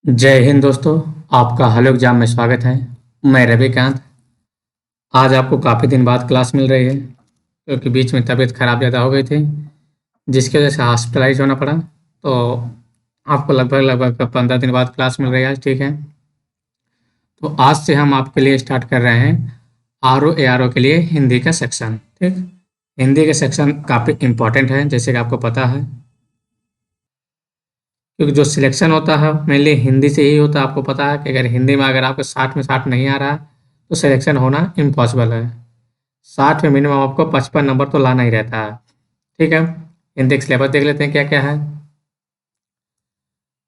जय हिंद दोस्तों। आपका हेलो एग्जाम में स्वागत है। मैं रविकांत। आज आपको काफ़ी दिन बाद क्लास मिल रही है क्योंकि बीच में तबीयत खराब ज़्यादा हो गई थी, जिसकी वजह से हॉस्पिटलाइज होना पड़ा। तो आपको लगभग लगभग 15 दिन बाद क्लास मिल रही है आज। ठीक है, तो आज से हम आपके लिए स्टार्ट कर रहे हैं RO ARO के लिए हिंदी का सेक्शन। ठीक, हिंदी का सेक्शन काफ़ी इम्पोर्टेंट है, जैसे कि आपको पता है, क्योंकि जो सिलेक्शन होता है मेनली हिंदी से ही होता है। आपको पता है कि अगर हिंदी में अगर आपको 60 में 60 नहीं आ रहा है तो सिलेक्शन होना इम्पॉसिबल है। 60 में मिनिमम आपको 55 नंबर तो लाना ही रहता है। ठीक है, हिंदी का सिलेबस देख लेते हैं क्या क्या है।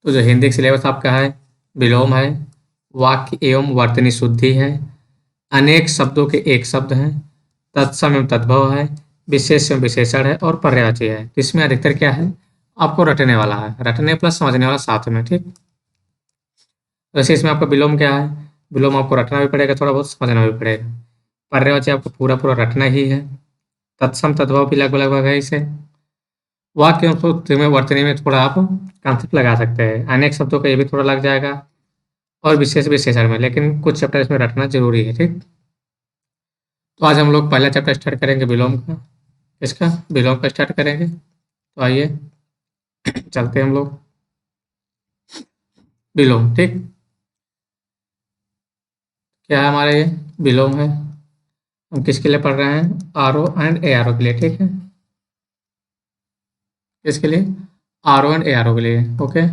तो जो हिंदी का सिलेबस आपका है, विलोम है, वाक्य एवं वर्तनी शुद्धि है, अनेक शब्दों के एक शब्द हैं, तत्सम एवं तद्भव है, विशेष एवं विशेषण है और पर्यायवाची है। तो इसमें अधिकतर क्या है, आपको रटने वाला है, रटने प्लस समझने वाला साथ में। ठीक, वैसे इसमें आपका विलोम क्या है, विलोम आपको रटना भी पड़ेगा, थोड़ा बहुत समझना भी पड़ेगा। पर्यायवाची आपको पूरा पूरा रटना ही है। तत्सम तद्भव भी लगभग लगभग है इसे। वाक्य एवं सूत्र में वर्तनी में थोड़ा आप कॉन्सेप्ट लगा सकते हैं, अनेक शब्दों का ये भी थोड़ा लग जाएगा, और विशेष विशेषण में, लेकिन कुछ चैप्टर इसमें रटना जरूरी है। ठीक, तो आज हम लोग पहला चैप्टर स्टार्ट करेंगे विलोम का। इसका विलोम का स्टार्ट करेंगे, तो आइए चलते हैं हम लोग विलोम। ठीक, क्या है हमारा ये विलोम है, हम किसके लिए पढ़ रहे हैं, RO एंड ARO के लिए। ठीक है, किसके लिए, RO एंड ARO के लिए। ओके,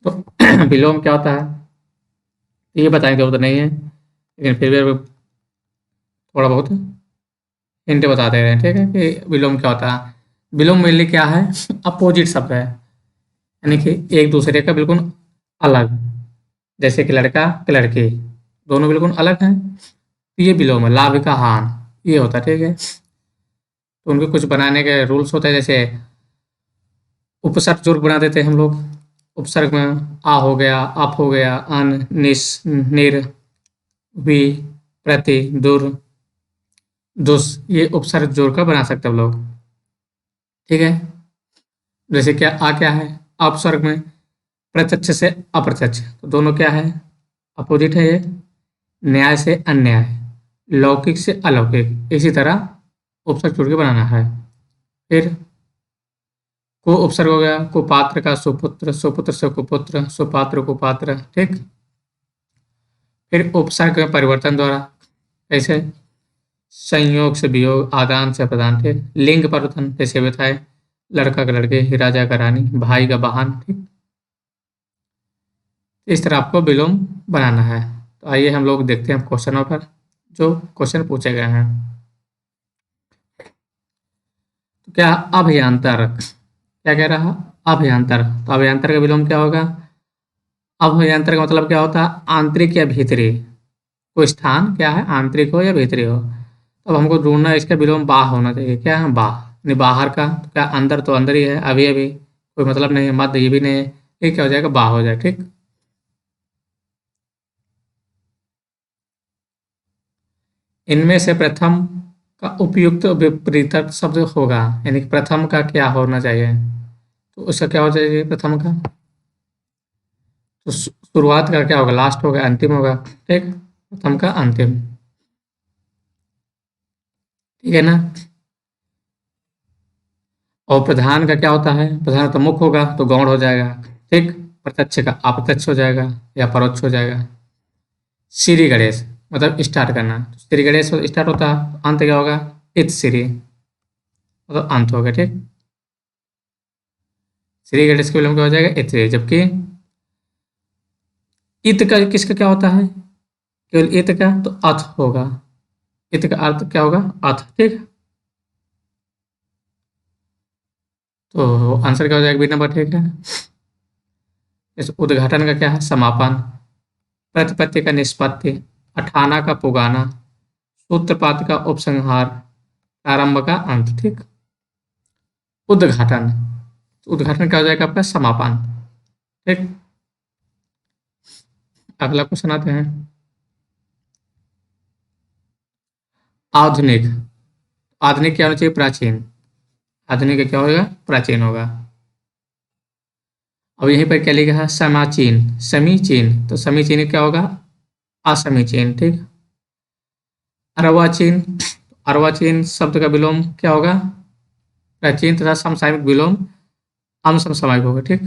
तो विलोम क्या होता है ये बताने की जरूरत नहीं है, लेकिन फिर भी थोड़ा बहुत हिंट बता दे रहे हैं। ठीक है, कि विलोम क्या होता है। विलोम मेनली क्या है, अपोजिट शब्द है, यानी कि एक दूसरे का बिल्कुल अलग। जैसे कि लड़का कि लड़की, दोनों बिल्कुल अलग हैं, तो ये विलोम है। लाभ का हान, ये होता है। ठीक है, तो उनके कुछ बनाने के रूल्स होते हैं, जैसे उपसर्ग जोड़ बना देते हैं हम लोग। उपसर्ग में आ हो गया, अप हो गया, अन, निस, निर, वी, प्रति, दुर, दुस, ये उपसर्ग जोड़ कर बना सकते हैं हम लोग। ठीक है, जैसे क्या आ क्या है, अपसर्ग में प्रत्यक्ष से अप्रत्यक्ष, तो दोनों क्या है, अपोजिट है ये। न्याय से अन्याय, लौकिक से अलौकिक, इसी तरह उपसर्ग जोड़ के बनाना है। फिर को उपसर्ग हो गया, कुपात्र का सुपुत्र, सुपुत्र से कुपुत्र, सुपात्र कुपात्र। ठीक, फिर उपसर्ग में परिवर्तन द्वारा, ऐसे संयोग से वियोग, आदान से प्रदान। ठीक, लिंग परिवर्तन जैसे बताए, लड़का का लड़के, राजा का रानी, भाई का बहन। ठीक, इस तरह आपको विलोम बनाना है। तो आइए हम लोग देखते हैं क्वेश्चनों पर, जो क्वेश्चन पूछे गए हैं। तो क्या अभ्यंतर, क्या कह रहा है, अभ्यंतर, तो अभ्यंतर का विलोम क्या होगा। अभ्यंतर का मतलब क्या होता है, आंतरिक या भीतरी, कोई स्थान क्या है, आंतरिक हो या भीतरी हो। तो अब हमको ढूंढना है, इसका विलोम बाह होना चाहिए। क्या है, बाह, नहीं बाहर का, तो क्या अंदर, तो अंदर ही है, अभी अभी कोई मतलब नहीं है, मध्य ये भी नहीं है, ये क्या हो जाएगा, बाह हो जाएगा। ठीक, इनमें से प्रथम का उपयुक्त विपरीतक शब्द होगा, यानी कि प्रथम का क्या होना चाहिए, तो उसका क्या हो जाएगा प्रथम का, तो शुरुआत का क्या होगा, लास्ट होगा, अंतिम होगा। ठीक, प्रथम का अंतिम। ठीक है ना, और प्रधान का क्या होता है, प्रधान तो मुख्य होगा तो गौण हो जाएगा। ठीक, प्रत्यक्ष का अप्रत्यक्ष हो जाएगा या परोक्ष हो जाएगा। श्री गणेश मतलब स्टार्ट करना, तो श्री गणेश स्टार्ट होता है, अंत क्या होगा, इत श्री, मतलब अंत हो गया। ठीक, श्री गणेश के विलोम क्या हो जाएगा, इत श्री, जबकि इत का किसका क्या होता है, केवल इत का तो अथ होगा, इत का अर्थ क्या होगा, अथ। ठीक, तो आंसर क्या हो जाएगा, बी नंबर। ठीक है, इस उद्घाटन का क्या है, समापन, प्रतिपत्ति का निष्पत्ति, अठाना का पुगाना, सूत्रपात का उपसंहार, प्रारंभ का अंत। ठीक, उद्घाटन। उद्घाटन क्या हो जाएगा आपका? समापन। ठीक, अगला क्वेश्चन आते हैं। आधुनिक। आधुनिक क्या होना चाहिए? प्राचीन। आधुनिक का क्या होगा? प्राचीन होगा। अब यहीं पर क्या लिखा है? समीचीन। समीचीन, तो समीचीन क्या होगा? असमीचीन। ठीक, अर्वाचीन। अर्वाचीन शब्द का विलोम क्या होगा? प्राचीन तथा समसामयिक विलोम समसामयिक होगा। ठीक,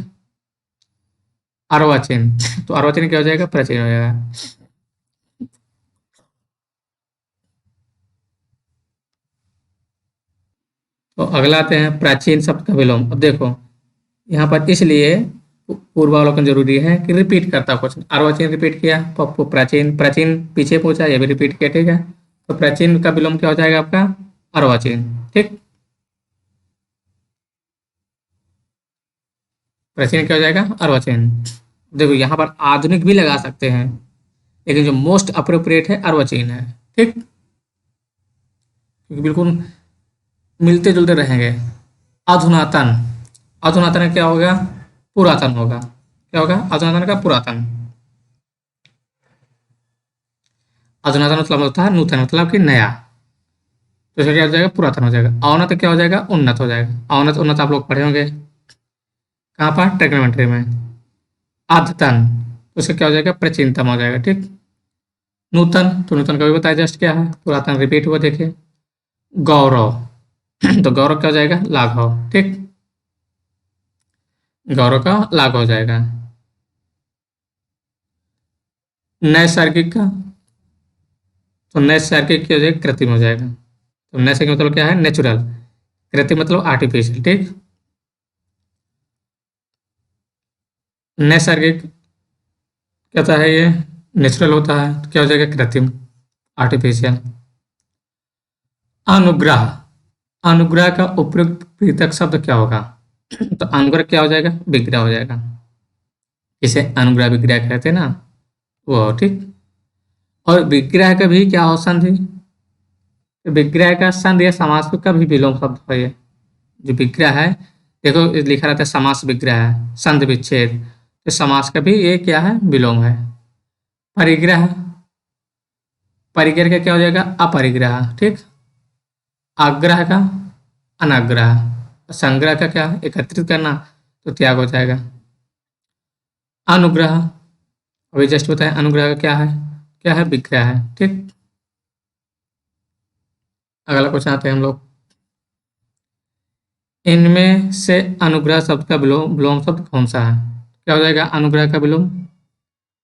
अर्वाचीन, तो अर्वाचीन क्या हो जाएगा? प्राचीन हो जाएगा। तो अगला आते हैं प्राचीन शब्द का विलोम। अब देखो यहाँ पर इसलिए पूर्वावलोकन जरूरी है कि रिपीट करता क्वेश्चन। अर्वाचीन रिपीट किया, प्राचीन, प्राचीन पीछे पूछा, ये भी रिपीट किया। ठीक है, तो प्राचीन का विलोम क्या हो जाएगा आपका? अर्वाचीन। ठीक, प्राचीन क्या हो जाएगा? अर्वाचीन। देखो यहाँ पर आधुनिक भी लगा सकते हैं, लेकिन जो मोस्ट अप्रोप्रिएट है अर्वाचीन है। ठीक, क्योंकि बिल्कुल मिलते जुलते रहेंगे। अधुनातन। अधुनातन का क्या होगा? पुरातन होगा। क्या होगा? अधुनातन का पुरातन। अधुनातन मतलब होता है नूतन, मतलब कि नया। तो इसका क्या हो जाएगा? पुरातन हो जाएगा। अवनत क्या हो जाएगा? उन्नत हो जाएगा। अवनत उन्नत आप लोग पढ़े होंगे कहाँ पर? ट्रिग्नोमेट्री में। अद्यतन, तो इसका क्या हो जाएगा? प्राचीनतम हो जाएगा। ठीक, नूतन, तो नूतन का भी बताया जस्ट क्या है? पुरातन रिपीट हुआ। देखिए गौरव, तो गौरव क्या हो जाएगा? लाघव। ठीक, गौरव का लाघव हो जाएगा। नैसर्गिक का, तो नैसर्गिक क्या हो जाएगा? कृत्रिम हो जाएगा। तो नैसर्गिक मतलब क्या है? नेचुरल। कृत्रिम मतलब आर्टिफिशियल। ठीक, नैसर्गिक क्या होता है? ये नेचुरल होता है, तो क्या हो जाएगा? कृत्रिम, आर्टिफिशियल। अनुग्रह। अनुग्रह का उपयुक्त पृथक शब्द क्या होगा? तो अनुग्रह क्या हो जाएगा? विग्रह हो जाएगा। इसे अनुग्रह विग्रह कहते हैं ना, वो। ठीक, और विग्रह का भी क्या हो? संधि। तो विग्रह का संधि या समास का भी विलोम शब्द है ये। जो विग्रह है, देखो लिखा रहता है समास विग्रह है, संधि विच्छेद, तो समास का भी ये क्या है? विलोम है। परिग्रह। परिग्रह का क्या हो जाएगा? अपरिग्रह। ठीक, आग्रह का अनाग्रह, संग्रह का क्या? एकत्रित करना, तो त्याग हो जाएगा। अनुग्रह, अभी जस्ट बताया अनुग्रह का क्या है? क्या है? विग्रह है। ठीक, अगला क्वेश्चन आते हैं हम लोग। इनमें से अनुग्रह शब्द का विलोम विलोम शब्द कौन सा है? क्या हो जाएगा अनुग्रह का विलोम?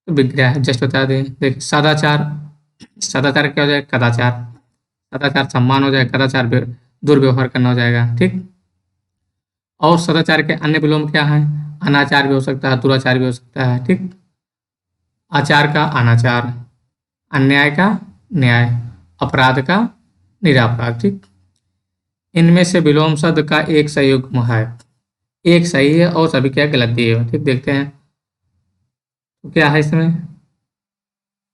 तो विग्रह है, जस्ट बता दें। देखिए सदाचार। सदाचार क्या हो जाएगा? कदाचार। सदाचार सम्मान हो जाएगा, कदाचार दुर्व्यवहार करना हो जाएगा। ठीक, और सदाचार के अन्य विलोम क्या है? अनाचार भी हो सकता है, दुराचार भी हो सकता है। ठीक, आचार का अनाचार, अन्याय का न्याय, अपराध का निरपराध। ठीक, इनमें से विलोम शब्द का एक सही युग्म है, एक सही है और सभी क्या गलत दिए हुए। ठीक, देखते हैं तो क्या है इसमें।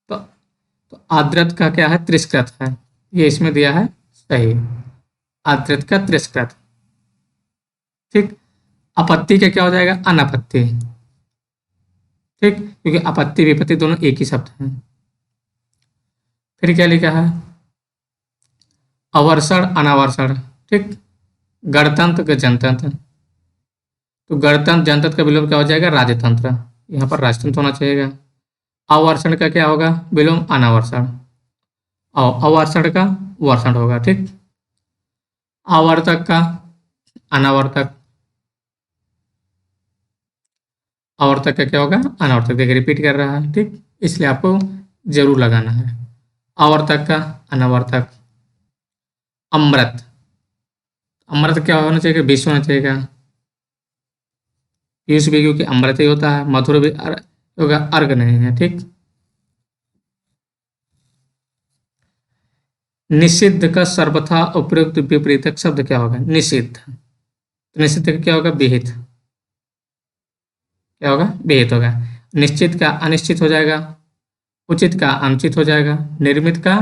तो, तो आद्रत का क्या है? तिरस्कृत है, ये इसमें दिया है सही। आद्रत का तिरस्कृत। ठीक, आपत्ति का क्या हो जाएगा? अनापत्ति। ठीक, क्योंकि आपत्ति विपत्ति दोनों एक ही शब्द हैं। फिर क्या लिखा है? अवर्षण अनावर्षण। ठीक, गणतंत्र का जनतंत्र, तो गणतंत्र जनतंत्र का विलोम क्या हो जाएगा? राजतंत्र। यहाँ पर राजतंत्र होना चाहिए। अवर्षण का क्या होगा? विलोम अनावर्षण, और अवर्षण का वर्षण होगा। ठीक, आवर्तक का अनावर्तक, आवर्तक का क्या होगा? अनावर्तक। देखिए रिपीट कर रहा है। ठीक, इसलिए आपको जरूर लगाना है। आवर्तक का अनावर्तक। अमृत। अमृत क्या होना चाहिए? विष होना चाहिए। पीयूष भी, क्योंकि अमृत ही होता है। मधुर भी होगा, अर्घ नहीं है। ठीक, निषिद्ध का सर्वथा उपयुक्त विपरीतक शब्द क्या होगा? निषिद्ध, तो निषिद्ध का क्या होगा? विहित। क्या होगा? विहित होगा। निश्चित का अनिश्चित हो जाएगा, उचित का अनुचित हो जाएगा, निर्मित का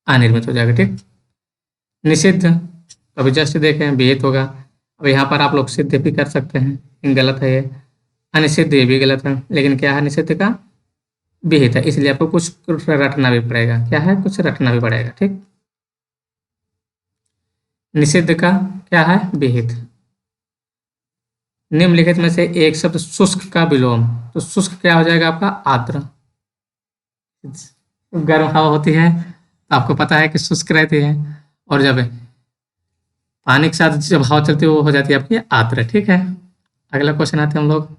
अनिर्मित हो जाएगा। ठीक, निषिद्ध तो अभी जस्ट देखें विहित होगा। अब यहाँ पर आप लोग सिद्ध भी कर सकते हैं, लेकिन गलत है ये। अनिषिद्ध ये भी गलत है, लेकिन क्या है निषिद्ध का विहित है, इसलिए आपको कुछ रटना भी पड़ेगा। क्या है, कुछ रटना भी पड़ेगा, ठीक। निषिद्ध का क्या है, विहित। निम्नलिखित में से एक शब्द शुष्क का विलोम, तो शुष्क क्या हो जाएगा आपका, आर्द्र। गर्म हवा होती है तो आपको पता है कि शुष्क रहती है, और जब पानी के साथ जब हवा चलती है वो हो जाती है आपकी आर्द्र, ठीक है। अगला क्वेश्चन आते हैं हम लोग।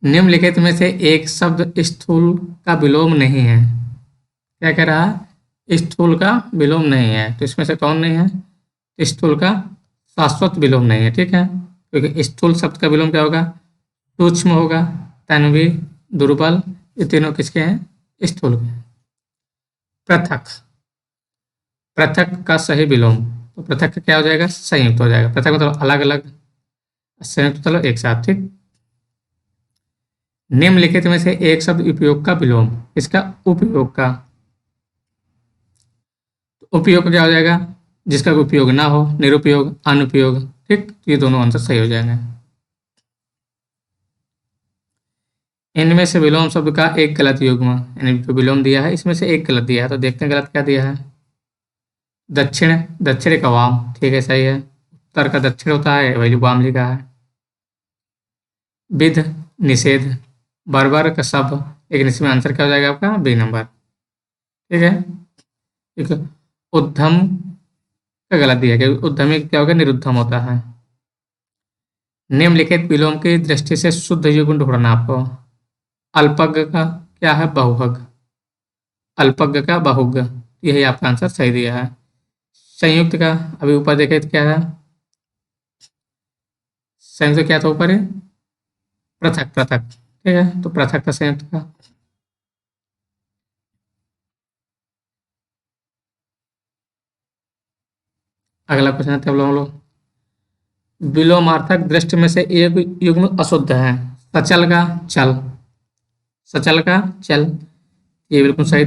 निम्नलिखित में से एक शब्द स्थूल का विलोम नहीं है। क्या कह रहा है, स्थूल का विलोम नहीं है, तो इसमें से कौन नहीं है, स्थूल का शाश्वत विलोम नहीं है, ठीक है। क्योंकि स्थूल शब्द का विलोम क्या होगा, सूक्ष्म होगा, तन्वी, दुर्बल, ये तीनों किसके हैं, स्थूल के। पृथक, पृथक का सही विलोम, तो पृथक का क्या हो जाएगा, संयुक्त हो जाएगा। पृथक मतलब अलग अलग, संयुक्त मतलब एक साथ, ठीक। निम्नलिखित में से एक शब्द उपयोग का विलोम, इसका उपयोग का, उपयोग क्या हो जाएगा, जिसका उपयोग ना हो, निरुपयोग, अनुपयोग, ठीक। ये दोनों आंसर सही हो जाएंगे। इनमें से विलोम शब्द का एक गलत युग्म, यानी जो विलोम दिया है इसमें से एक गलत दिया है, तो देखते हैं गलत क्या दिया है। दक्षिण, दक्षिण का वाम, ठीक है सही है। उत्तर का दक्षिण होता है, वही वाम लिखा है। विध, निषेध, बर्बर का सब, लेकिन इसमें आंसर क्या हो जाएगा आपका, बी नंबर, ठीक है। ठीक है। उद्धम का गलत दिया गया, उद्धमी क्या होगा, निरुद्धम होता है। निम्नलिखित विलोम की दृष्टि से शुद्ध युग्म ढूंढना आपको। अल्पज्ञ का क्या है, बहुहग। अल्पज्ञ का बहुग, यही आपका आंसर सही दिया है। संयुक्त का अभी ऊपर देखे तो क्या है, संयुक्त क्या था ऊपर है, पृथक, पृथक, ठीक है। तो पृथक का संयुक्त का। अगला क्वेश्चन आते हैं हम लोग। विलोमार्थक दृष्टि में से एक युग्म अशुद्ध है। सचल का चल, सचल का चल, ये बिल्कुल सही,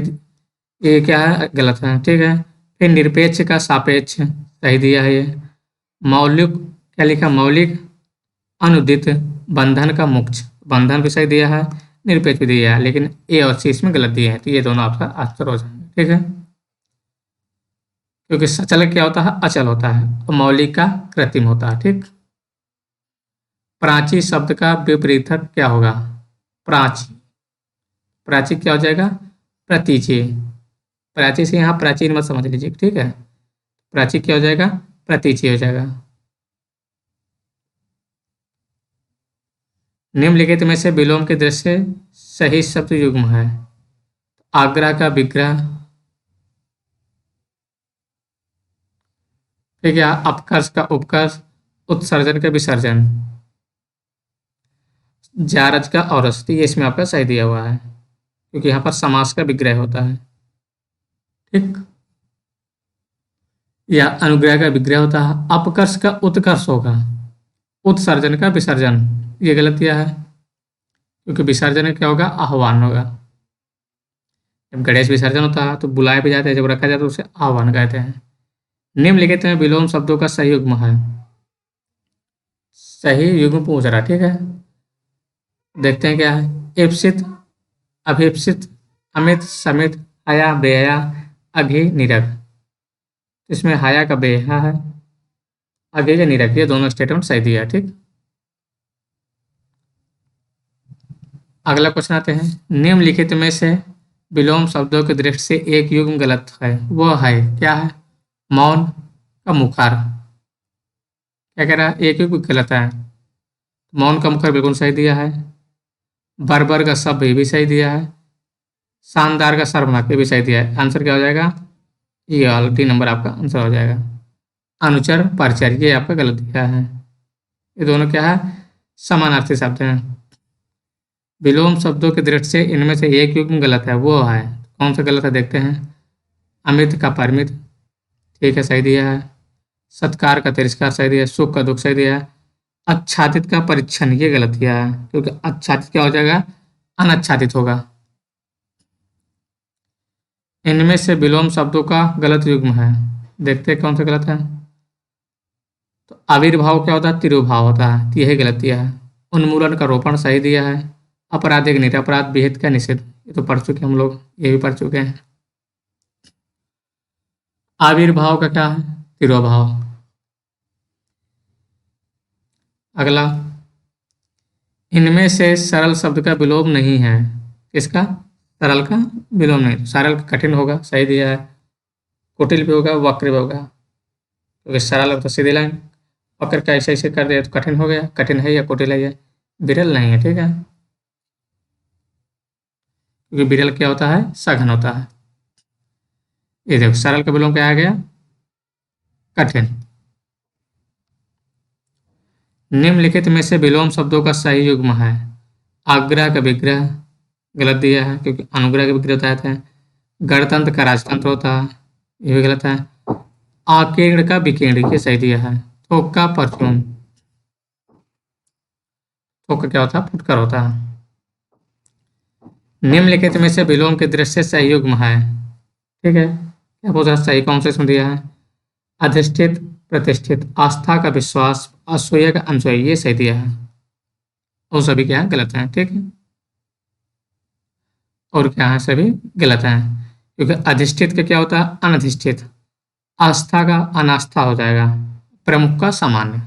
ये क्या है, गलत है, ठीक है। फिर निरपेक्ष का सापेक्ष सही दिया है ये। मौलिक क्या लिखा, मौलिक, अनुदित, बंधन का मुक्ष, बंधन भी सही दिया है, निरपेक्ष भी दिया है, लेकिन ए और सी इसमें गलत दिए हैं, तो ये दोनों आपका आंसर हो जाएंगे, ठीक है। क्योंकि सचल क्या होता है, अचल होता है, और मौलिक का कृत्रिम होता है, ठीक। प्राची शब्द का विपरीतक क्या होगा, प्राची, प्राची क्या हो जाएगा, प्रतीचि। प्राची से यहाँ प्राचीन मत समझ लीजिए, ठीक है। प्राची क्या हो जाएगा, प्रतीचि हो जाएगा। निम्नलिखित में से विलोम के दृष्टि से सही शब्द युग्म है। आग्रह का विग्रह, ठीक है। अपकर्ष का उपकर्ष, उत्सर्जन का विसर्जन, जारज का औरस, तो ये इसमें आपका सही दिया हुआ है, क्योंकि यहाँ पर समास का विग्रह होता है, ठीक। या अनुग्रह का विग्रह होता है। अपकर्ष का उत्कर्ष होगा, उत्सर्जन का विसर्जन, ये गलत दिया है, क्योंकि विसर्जन क्या होगा, आह्वान होगा। जब गणेश विसर्जन होता है तो बुलाए भी जाते हैं, जब रखा जाता है तो उसे आह्वान कहते हैं। निम्नलिखित में विलोम शब्दों का सही युग्म है। सही युग्म पूछ रहा, ठीक है। देखते हैं क्या है। इप्सित, अभिप्सित, अमित, समित, हया, बेहया, अघि, निरग, इसमें हया का बेहा है, अघि का निरग, ये दोनों स्टेटमेंट सही दिया है, ठीक। अगला क्वेश्चन आते हैं। निम्नलिखित में से विलोम शब्दों की दृष्टि से एक युग्म गलत है, वो है क्या है, मौन का मुखार। क्या कह रहा है, एक युग्म गलत है। मौन का मुखार बिल्कुल सही दिया है। बर्बर का सब ये भी सही दिया है। शानदार का सर्वनाम ये भी सही दिया है। आंसर क्या हो जाएगा, ये वाला 3 नंबर आपका आंसर हो जाएगा। अनुचर, परचर, ये आपका गलत दिया है। ये दोनों क्या है, समानार्थी शब्द हैं। विलोम शब्दों की दृष्टि से इनमें से एक युग्म गलत है, वो है कौन सा गलत है, देखते हैं। अमित का परिमित, ठीक है सही दिया है। सत्कार का तिरस्कार सही दिया है। सुख का दुख सही दिया है। आच्छादित का परिच्छन, ये गलत दिया है, क्योंकि आच्छादित क्या हो जाएगा, अनाच्छादित होगा। इनमें से विलोम शब्दों का गलत युग्म है। देखते हैं कौन सा गलत है। तो आविर्भाव क्या होता है, तिरुभाव होता है, तो यही गलत दिया है। उन्मूलन का रोपण सही दिया है। अपराधिक निरपराध विहित का निषेध, ये तो पढ़ चुके हम लोग, ये भी पढ़ चुके हैं। आविर्भाव का क्या है, तिरोभाव। अगला, इनमें से सरल शब्द का विलोम नहीं है। किसका, सरल का विलोम नहीं, सरल का कठिन होगा, सही दिया है। कुटिल भी होगा, वक्र भी होगा, क्योंकि सरल हो तो सीधी लाइन, वक्र का ऐसे ऐसे कर दिया तो कठिन हो गया, कठिन है या कुटिल है, ये विरल नहीं है, ठीक है। क्योंकि विरल क्या होता है, सघन होता है। ये देखो सरल का विलोम क्या आ गया, कठिन। निम्नलिखित में से विलोम शब्दों का सही युग्म है। आग्रह का विग्रह गलत दिया है, क्योंकि अनुग्रह का विग्रह होता है। गणतंत्र का राजतंत्र होता है, ये भी गलत है। आकीर्ण का विकीर्ण, ये सही दिया है। थोक का परफ्यूम, थोक का क्या होता है, फुटकर होता है। निम्नलिखित में से विलोम के दृश्य सही युग्म है, ठीक है। क्या पूछा, सही कौन से इसमें दिया है। अधिष्ठित, प्रतिष्ठित, आस्था का विश्वास, असूया का अनुसूया, ये सही दिया है। और सभी क्या है, गलत है, ठीक है। और क्या है, सभी गलत है। क्योंकि अधिष्ठित का क्या होता है, अनधिष्ठित। आस्था का अनास्था हो जाएगा। प्रमुख का सामान्य।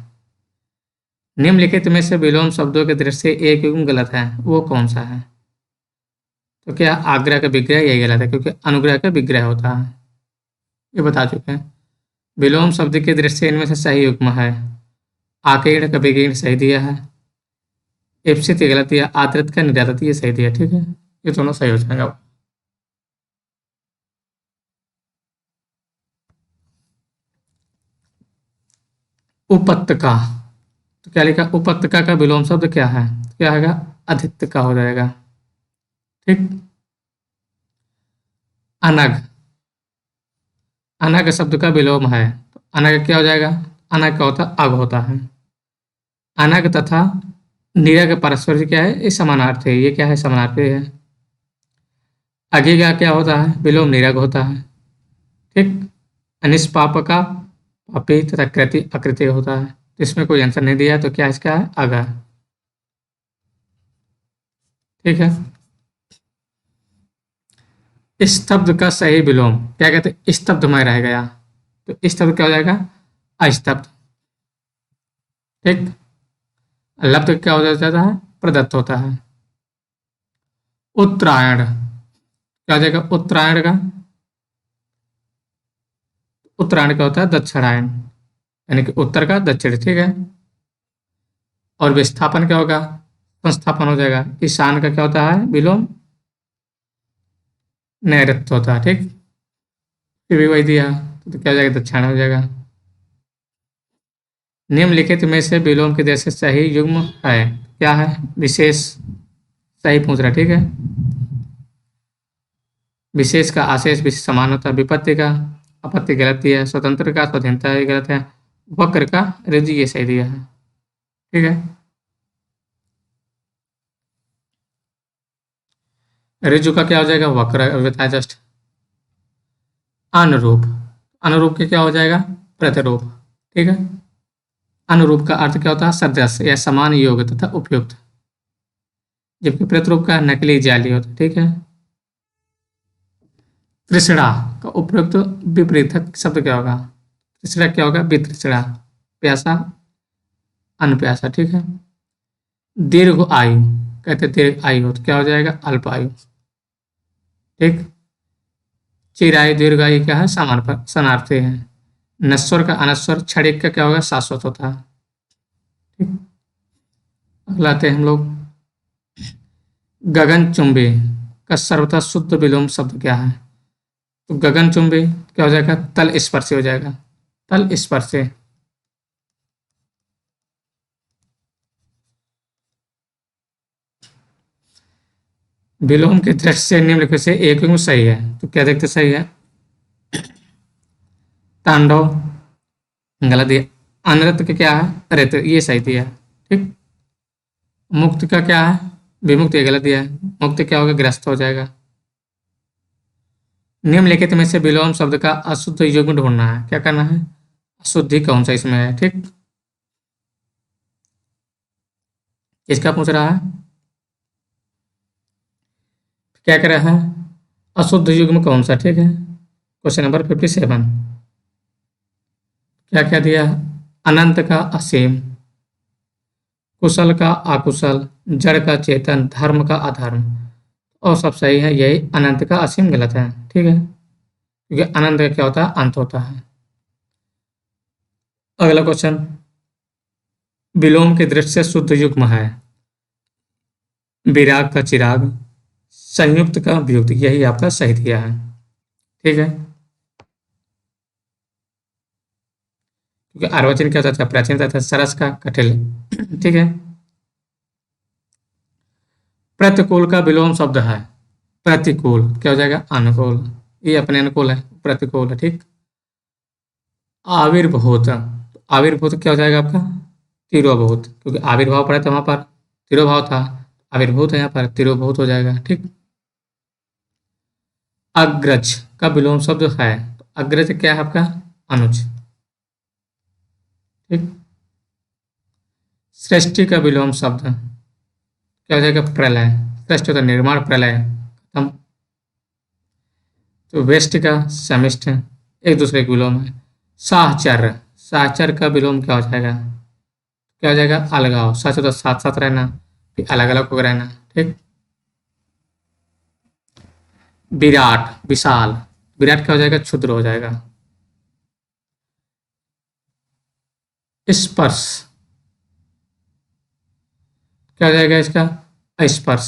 निम्नलिखित में से विलोम शब्दों के दृष्टि एक युग्म गलत है, वो कौन सा है। तो क्या आग्रह का विग्रह, यही गलत है, क्योंकि अनुग्रह का विग्रह होता है, ये बता चुके हैं। विलोम शब्द के दृष्टि इनमें से सही युग्म है। आकीर्ण का विकीर्ण सही दिया है। इप्सित गलत दिया, आदृत का निरादत ये सही दिया, ठीक है। ये दोनों सही हो जाएगा। उपत्यका, तो क्या लिखा, उपत्यका का विलोम शब्द क्या है, क्या है, अधित्य का हो जाएगा, ठीक। अनग, अनग शब्द का विलोम है, तो अनग क्या हो जाएगा, अनग क्या होता है, अग होता है। अनग तथा निरग परस्पर क्या है, ये समानार्थी है, ये क्या है, समानार्थी है। अगे का क्या होता है, विलोम निरग होता है, ठीक। अनिष्पाप का पापी तथा कृति अकृति होता है। तो इसमें कोई आंसर नहीं दिया, तो क्या इसका है, अगा, ठीक है। स्तब्ध का सही विलोम क्या कहते हैं, स्तब्ध में रह गया, तो स्तब्ध क्या हो जाएगा, अस्तब्ध, ठीक। लब्ध क्या हो जाता है, प्रदत्त होता है। उत्तरायण क्या हो जाएगा, उत्तरायण का, उत्तरायण क्या होता है, दक्षिणायन, यानी कि उत्तर का दक्षिण, ठीक है। और विस्थापन क्या होगा, संस्थापन हो जाएगा। ईशान का क्या होता है, विलोम नैऋत्य होता है, ठीक। फिर भी वही दिया, तो क्या हो जाएगा, दक्षिण हो जाएगा। निम्नलिखित में से विलोम के जैसे सही युग्म है, क्या है, विशेष, सही पूछ रहा, ठीक है। विशेष का आशेष विशेष समान होता है। विपत्ति का आपत्ति गलत दिया है। स्वतंत्र का स्वाधीनता ये गलत है। वक्र का ऋजु ये सही दिया है, ठीक है। ऋजु का क्या हो जाएगा, वक्र, बताया जस्ट। अनुरूप, अनुरूप के क्या हो जाएगा, प्रतिरूप, ठीक है। अनुरूप का अर्थ क्या होता है, सदृश या समान, योग्य तथा उपयुक्त। जबकि प्रतिरूप का नकली, जाली होता है, ठीक है। तृष्णा का उपयुक्त विपरीत शब्द क्या होगा, तृष्णा क्या होगा, वितृष्णा, प्यासा, अनप्यासा, ठीक है। दीर्घ आयु कहते दीर्घ आयु हो, तो क्या हो जाएगा, अल्प आयु, ठीक। चिरायु दीर्घ आयु क्या है, समान पर समानार्थी है। नश्वर का अनश्वर, क्षणिक का क्या होगा, शाश्वत होता है, ठीक। अगला आते हैं हम लोग, गगनचुंबी का सर्वथा शुद्ध विलोम शब्द क्या है। तो गगनचुंबी क्या हो जाएगा, तल स्पर्शी हो जाएगा, तल स्पर्शी। विलोम के दृष्टि से निम्नलिखित से एक युग्म सही है, तो क्या देखते सही है, तांडव गलत दिया। अनृत का क्या है, रित, ये सही दिया, ठीक। मुक्त का क्या है, विमुक्त, ये गलत दिया है। मुक्त क्या होगा, ग्रस्त हो जाएगा। निम्नलिखित में से विलोम शब्द का अशुद्ध युग्म ढूंढना है। क्या करना है? अशुद्धि कौन सा इसमें है? ठीक, किसका पूछ रहा है? क्या कर रहा है? अशुद्ध युग्म कौन सा? ठीक है, क्वेश्चन नंबर 57। क्या क्या दिया? अनंत का असीम, कुशल का अकुशल, जड़ का चेतन, धर्म का अधर्म। और सब सही है, यही अनंत का असीम गलत है। ठीक है, क्योंकि अनंत का क्या होता है? अंत होता है। अगला क्वेश्चन, विलोम की दृष्टि से शुद्ध युग्म है विराग का चिराग, संयुक्त का वियुक्त। यही आपका सही दिया है। ठीक है, क्योंकि अर्वचन क्या होता था? प्राचीन होता था, सरस का कठिल। ठीक है, प्रतिकूल का विलोम शब्द है प्रतिकूल। क्या हो जाएगा? अनुकूल। ये अपने अनुकूल है, प्रतिकूल है। ठीक, आविर्भूत, आविर्भूत क्या हो जाएगा आपका? तिरोभूत, क्योंकि आविर्भाव पड़ा था वहां पर तिरोभाव था, आविर्भूत है यहाँ पर तिरोभूत हो जाएगा। ठीक, अग्रज का विलोम शब्द है, तो अग्रज क्या है आपका? अनुज। ठीक, सृष्टि का विलोम शब्द क्या हो जाएगा? प्रलय। सृष्टि होता है निर्माण, प्रलय खत्म। तो वेस्ट का समिष्ट एक दूसरे के विलोम है। साहचर्य, साहचर्य का विलोम क्या हो जाएगा? क्या हो जाएगा? अलगाव। सच होता साथ साथ रहना, फिर अलग अलग होकर रहना। ठीक, विराट, विशाल, विराट क्या हो जाएगा? क्षुद्र हो जाएगा। स्पर्श क्या हो जाएगा इसका? स्पर्श।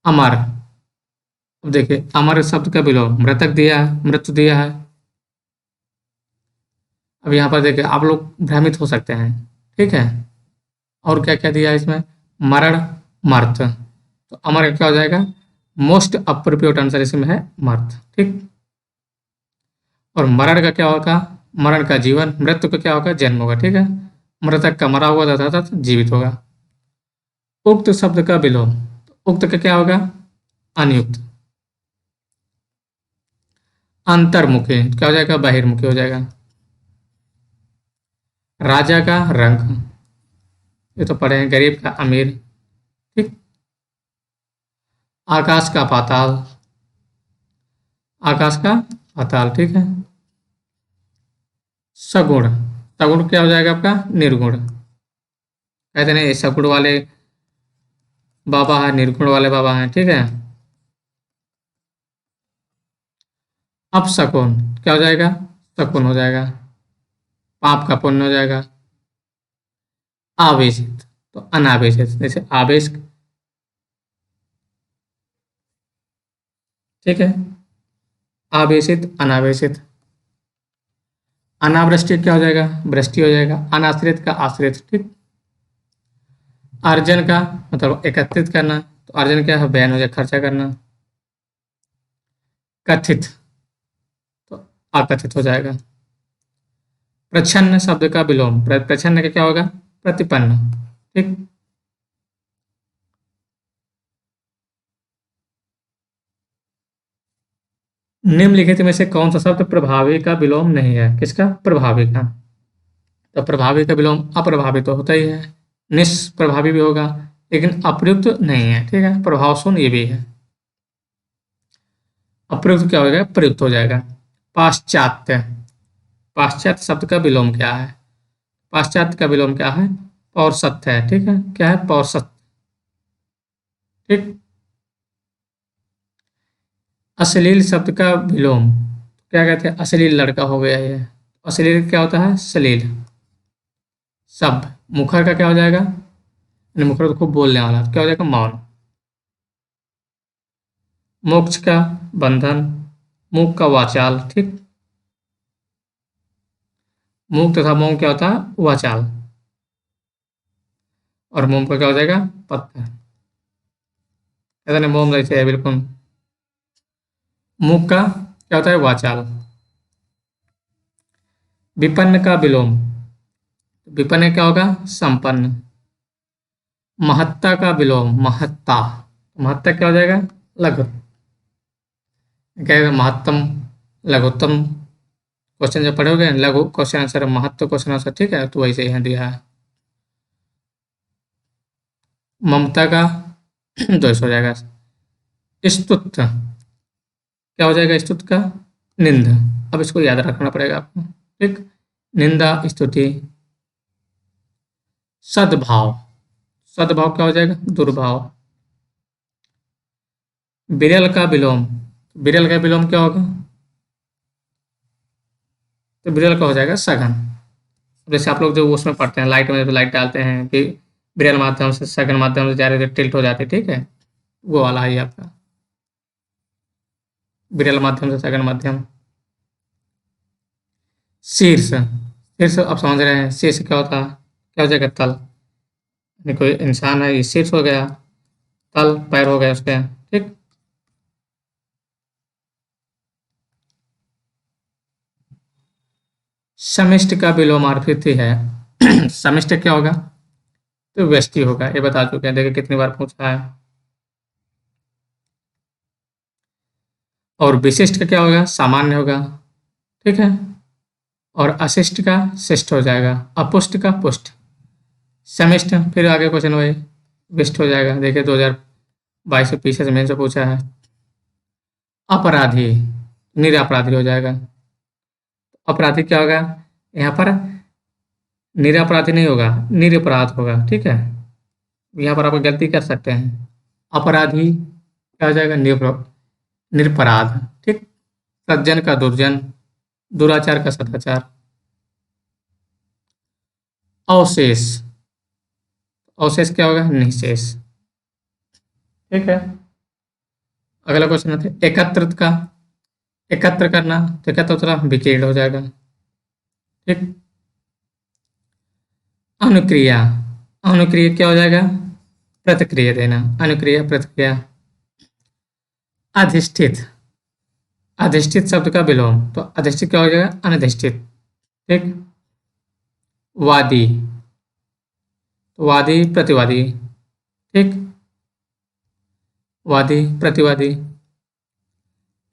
अमर, अब देखिए अमर शब्द का विलोम मृतक दिया है, मृत्यु दिया है। अब यहाँ पर देखिए आप लोग भ्रमित हो सकते हैं। ठीक है, और क्या क्या दिया है इसमें? मरण, मर्त। तो अमर का क्या हो जाएगा? मोस्ट अप्रोप्रिएट आंसर इसमें है मर्त। ठीक, और मरण का क्या होगा? मरण का जीवन, मृत्यु का क्या होगा? जन्म होगा। ठीक है, मृतक का मरा हुआ था जीवित होगा। उक्त शब्द का विलोम, उक्त का क्या होगा? अनियुक्त। अंतर्मुखी क्या हो जाएगा? बहिर्मुखी हो जाएगा। राजा का रंक, ये तो पढ़े हैं। गरीब का अमीर। ठीक, आकाश का पाताल, आकाश का पाताल। ठीक है, सगुण, सगुण क्या हो जाएगा आपका? निर्गुण। कहते नहीं सगुण वाले बाबा है, निर्गुण वाले बाबा हैं। ठीक है, अब शकुन क्या हो जाएगा? शकुन हो जाएगा, पाप का पुण्य हो जाएगा। आवेशित तो अनावेशित, जैसे आवेश। ठीक है, आवेशित, अनावेशित। अनावृष्टि क्या हो जाएगा? वृष्टि हो जाएगा। अनाश्रित का आश्रित। ठीक, अर्जन का मतलब एकत्रित करना, तो अर्जन क्या है? बयान हो जाए, खर्चा करना। कथित तो अकथित हो जाएगा। प्रच्छन्न शब्द का विलोम, प्रच्छन्न का क्या होगा? प्रतिपन्न। ठीक, निम्नलिखित में से कौन सा शब्द प्रभावी का विलोम नहीं है? किसका? प्रभावी का। तो प्रभावी का विलोम अप्रभावी तो होता ही है, निष्प्रभावी भी होगा, लेकिन अप्रयुक्त नहीं है। ठीक है, प्रभाव शून्य ये भी है। अप्रयुक्त क्या हो जाएगा? प्रयुक्त हो जाएगा। पाश्चात्य, पाश्चात्य शब्द का विलोम क्या है? पाश्चात्य का विलोम क्या है? पौरुषत्व है। ठीक है, क्या है? पौरुषत्व। ठीक, अश्लील शब्द का विलोम क्या कहते हैं? अश्लील लड़का हो गया ये। अश्लील क्या होता है? श्लील शब्द। मुखर का क्या हो जाएगा? यानी मुखर तो खूब बोलने वाला, क्या हो जाएगा? मौन। मोक्ष का बंधन, मुख का वाचाल। ठीक, मुख तथा मौन क्या होता है? वाचाल। और मोम का क्या हो जाएगा? पत्थर। ऐसा नहीं, मोम जैसे है बिल्कुल। मुख का क्या होता है? वाचाल। विपन्न का विलोम, विपन्न क्या होगा? संपन्न। महत्ता का विलोम, महत्ता, महत्ता क्या हो जाएगा? लघु। क्या महत्तम, लघुत्तम क्वेश्चन जब पढ़ोगे, लघु क्वेश्चन आंसर, महत्व क्वेश्चन आंसर, ठीक है, तो वैसे यहाँ दिया है। ममता का तो ऐसा हो जाएगा स्तुत, क्या हो जाएगा स्तुत का? निंदा। अब इसको याद रखना पड़ेगा आपको, ठीक। निंदा, स्तुति। सद्भाव, सद्भाव क्या हो जाएगा? दुर्भाव। विरल का विलोम, विरल का विलोम क्या होगा? तो विरल का हो जाएगा सघन। जैसे आप लोग जो उसमें पढ़ते हैं, लाइट में जब लाइट डालते हैं कि विरल माध्यम से सघन माध्यम से जा रहे थे, टिल्ट हो जाते, ठीक है, वो वाला है आपका विरल माध्यम से सघन माध्यम। शीर्ष, शीर्ष आप समझ रहे हैं, शीर्ष क्या होता है? क्या हो जाएगा? तल। यानी कोई इंसान है, ये शीर्ष हो गया, तल पैर हो गया उसके, ठीक। समिष्ट का विलोमार्थित है। समिष्ट क्या होगा? तो व्यष्टि होगा, ये बता चुके हैं, देखिए कितनी बार पूछा है। और विशिष्ट का क्या होगा? सामान्य होगा, ठीक है। और अशिष्ट का शिष्ट हो जाएगा, अपुष्ट का पुष्ट। समिष्ट, फिर आगे क्वेश्चन वही विष्ट हो जाएगा। देखिए 2022 में पीछे से मेन से पूछा है। अपराधी, निरपराधी हो जाएगा। अपराधी क्या होगा? यहाँ पर निरपराधी नहीं होगा, निरपराध होगा, ठीक है। यहाँ पर आप गलती कर सकते हैं। अपराधी क्या हो जाएगा? निरपराध, ठीक। सज्जन का दुर्जन, दुराचार का सदाचार। अवशेष, अवशेष क्या होगा? निःशेष, ठीक है। अगला क्वेश्चन आता है एकत्रित का। एकत्र करना, तो एकत्र होता है विकीर्ण हो जाएगा, ठीक। अनुक्रिया, अनुक्रिया क्या हो जाएगा? प्रतिक्रिया देना, अनुक्रिया प्रतिक्रिया। अधिष्ठित, अधिष्ठित शब्द का विलोम, तो अधिष्ठित क्या हो जाएगा? अनधिष्ठित, ठीक। वादी, तो वादी प्रतिवादी, ठीक। वादी प्रतिवादी।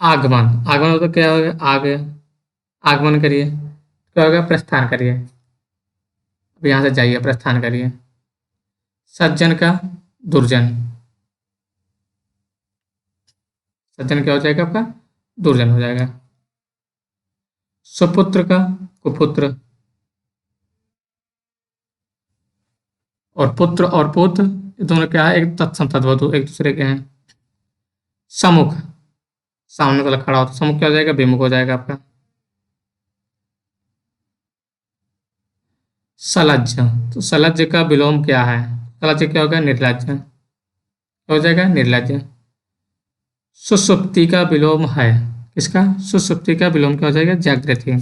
आगमन, आगमन तो क्या होगा? आगे, आगमन करिए, क्या होगा? प्रस्थान करिए, अब यहाँ से जाइए, प्रस्थान करिए। सज्जन का दुर्जन, सज्जन क्या हो जाएगा आपका? दुर्जन हो जाएगा। सुपुत्र का कुपुत्र, और पुत्र और पुत्र ये दोनों क्या है? एक तत्सम तद्वतु, एक दूसरे के हैं। सम्मुख, सामने वाला खड़ा होता, सम्मुख क्या हो जाएगा? विमुख हो जाएगा आपका। सलज्ज, तो सलज्ज का विलोम क्या है? सलज्ज क्या होगा? निर्लज्ज, क्या हो जाएगा? निर्लज्ज। सुषुप्ति का विलोम है, किसका? सुषुप्ति का विलोम क्या हो जाएगा? जागृति।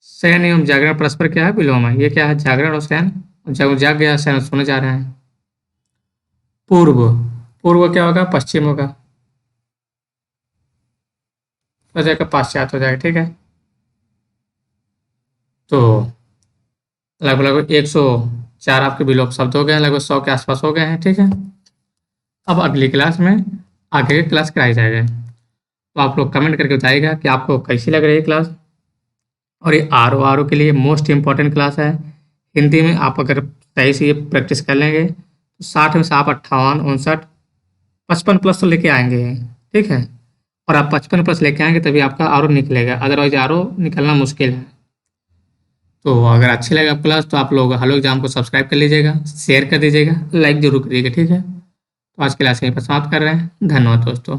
शयन एवं जागरण परस्पर क्या है? विलोम है। ये क्या है? जागरण और शयन, जब जाग गया शयन सोने जा रहे हैं। पूर्व, पूर्व क्या होगा? पश्चिम होगा, हो जाएगा पाश्चात्य हो जाएगा, ठीक है। तो लगभग 104 आपके विलोप शब्द हो गए हैं, लगभग 100 के आसपास हो गए हैं, ठीक है। अब अगली क्लास में आगे की क्लास कराई जाएगा, तो आप लोग कमेंट करके बताइएगा कि आपको कैसी लग रही है क्लास। और ये आर ओ के लिए मोस्ट इम्पॉर्टेंट क्लास है। हिंदी में आप अगर सही से ये प्रैक्टिस कर लेंगे तो 60 में से आप 58, 59, 55 प्लस तो लेके आएंगे, ठीक है। और आप 55 प्लस लेके आएंगे तभी आपका आर ओ निकलेगा, अदरवाइज आर ओ निकलना मुश्किल है। तो अगर अच्छी लगे आपको क्लास तो आप लोग हेलो एग्जाम को सब्सक्राइब कर लीजिएगा, शेयर कर दीजिएगा, लाइक जरूर करिएगा, ठीक है। तो आज की क्लास यहीं पर समाप्त कर रहे हैं। धन्यवाद दोस्तों।